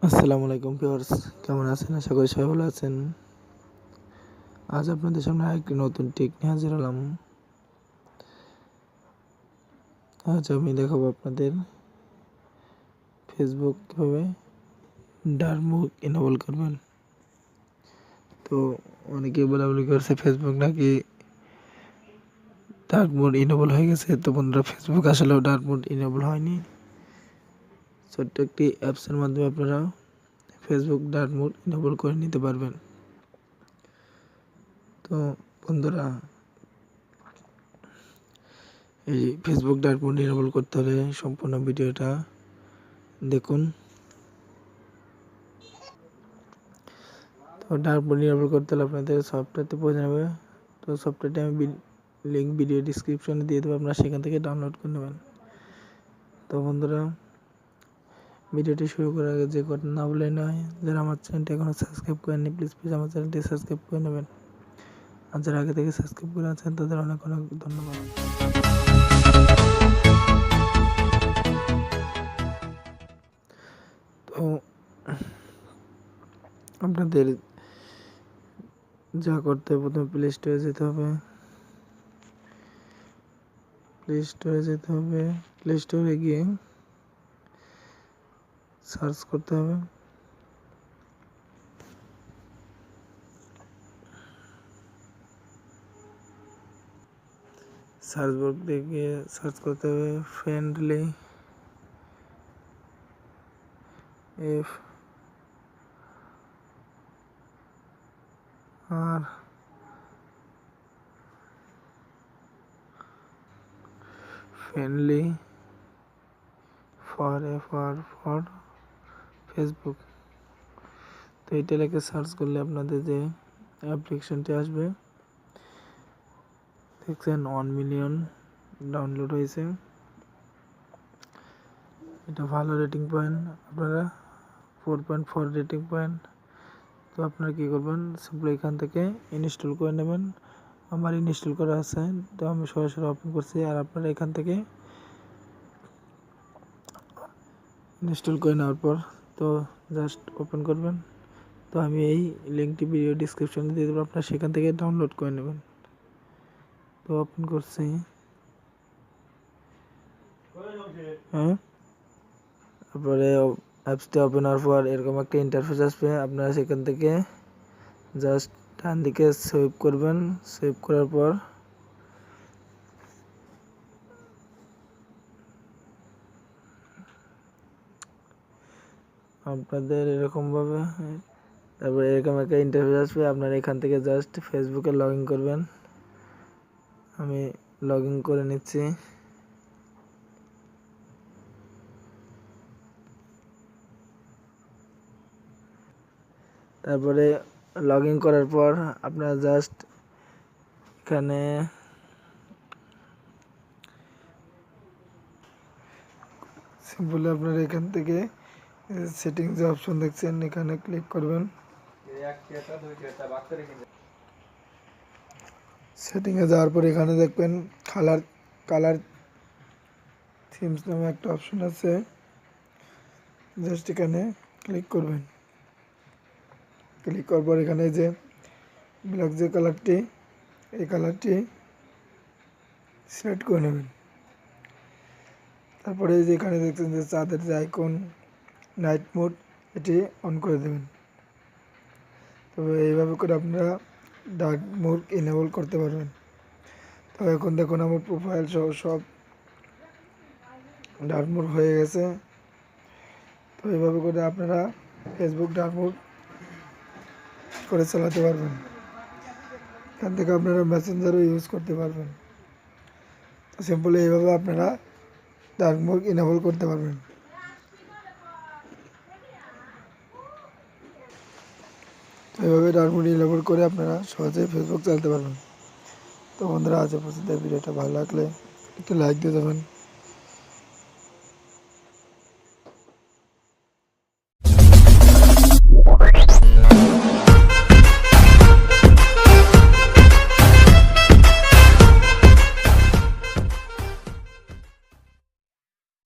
আসসালামু আলাইকুম ভিউয়ার্স, কেমন আছেন? আশা করি সবাই ভালো আছেন। আজ আপনাদের সামনে আরেকটি নতুন টিপ নিয়ে হাজির হলাম। আজ আমি দেখাবো আপনাদের ফেসবুক কীভাবে ডার্ক মোড এনেবল করবেন। তো অনেকেই বলাবলি করছে ফেসবুক নাকি ডার্ক মোড এনেবল হয়ে গেছে। তো বন্ধুরা, ফেসবুক আসলেও ডার্ক মোড এনেবল হয়নি। ছোট্ট একটি অ্যাপসের মাধ্যমে আপনারা ফেসবুক ডার্ক মোড এনেবল করে নিতে পারবেন। তো বন্ধুরা, এই ফেসবুক ডার্ক মোড এনেবল করতে হলে সম্পূর্ণ ভিডিওটা দেখুন। তো ডার্ক মোড এনেবল করতে হলে আপনাদের সফটওয়্যারতে প্রয়োজন হবে। তো সফটওয়্যারটি আমি লিঙ্ক ভিডিও ডিসক্রিপশনে দিয়ে দেবো, আপনারা সেখান থেকে ডাউনলোড করে নেবেন। তো বন্ধুরা, ভিডিওটি শুরু করার আগে যে কথা না বলে নয়, যারা আমার চ্যানেলটি এখনও সাবস্ক্রাইব করেননি প্লিজ আমার চ্যানেলটি সাবস্ক্রাইব করে নেবেন। আর যারা আগে থেকে সাবস্ক্রাইব করে আছেন তাদের অনেক অনেক ধন্যবাদ। তো আপনাদের যা করতে হবে, প্রথমে প্লে স্টোরে যেতে হবে। প্লে স্টোরে গিয়ে সার্চ করতে হবে। সার্চ বক্সে গিয়ে সার্চ করতে হবে friendly F R friendly for Facebook. তো এটা লিখে সার্চ করলে আপনাদের যে অ্যাপ্লিকেশনটি আসবে, দেখছেন 1 মিলিয়ন ডাউনলোড হয়েছে। এটা ভালো রেটিং পয়েন্ট, আপনারা 4.4 রেটিং পয়েন্ট। তো আপনারা কী করবেন, সিম্পলি এখান থেকে ইনস্টল করে নেবেন। আমার ইনস্টল করা আছে, তো আমি সরাসরি ওপেন করছি। আর আপনারা এখান থেকে ইনস্টল করে নেওয়ার পর তো জাস্ট ওপেন করবেন। তো আমি এই লিঙ্কটি ভিডিও ডিসক্রিপশনে দিয়ে দেবো, আপনারা সেখান থেকে ডাউনলোড করে নেবেন। তো ওপেন করছি। তারপরে অ্যাপসটি ওপেন হওয়ার পর এরকম একটা ইন্টারফেস আসবে। আপনারা সেখান থেকে জাস্ট ডান দিকে সুইপ করবেন। সুইপ করার পর আপনাদের এরকমভাবে তারপরে এরকম একটা ইন্টারফেস আসবে। আপনারা এখান থেকে জাস্ট ফেসবুকে লগ ইন করবেন। আমি লগ ইন করে নিচ্ছি। তারপরে লগ ইন করার পর আপনারা জাস্ট এখানে সিম্পলি আপনারা এখান থেকে সেটিংস যে অপশন দেখছেন এখানে ক্লিক করবেন। সেটিংয়ে যাওয়ার পর এখানে দেখবেন কালার থিমস নামে একটা অপশন আছে, জাস্ট এখানে ক্লিক করবেন। ক্লিক করার পর এখানে যে ব্ল্যাক যে কালারটি, এই কালারটি সিলেক্ট করে নেবেন। তারপরে যে এখানে দেখছেন যে চাঁদের যে আইকন নাইট মোড, এটি অন করে দেবেন। তবে এইভাবে করে আপনারা ডার্ক মোড এনেবল করতে পারবেন। তো এখন দেখুন আমার প্রোফাইল সহ সব ডার্ক মোড হয়ে গেছে। তো এইভাবে করে আপনারা ফেসবুক ডার্ক মোড করে চালাতে পারবেন। এখান থেকে আপনারা মেসেঞ্জারও ইউজ করতে পারবেন। তো সিম্পলি এইভাবে আপনারা ডার্ক মোড এনেবল করতে পারবেন। এইভাবে ডার্ক মোড এনেবল করে আপনারা সহজেই ফেসবুক চালাতে পারবেন। তো বন্ধুরা, আজ পর্যন্ত ভিডিওটা ভালো লাগলে একটু লাইক দিয়ে দেবেন।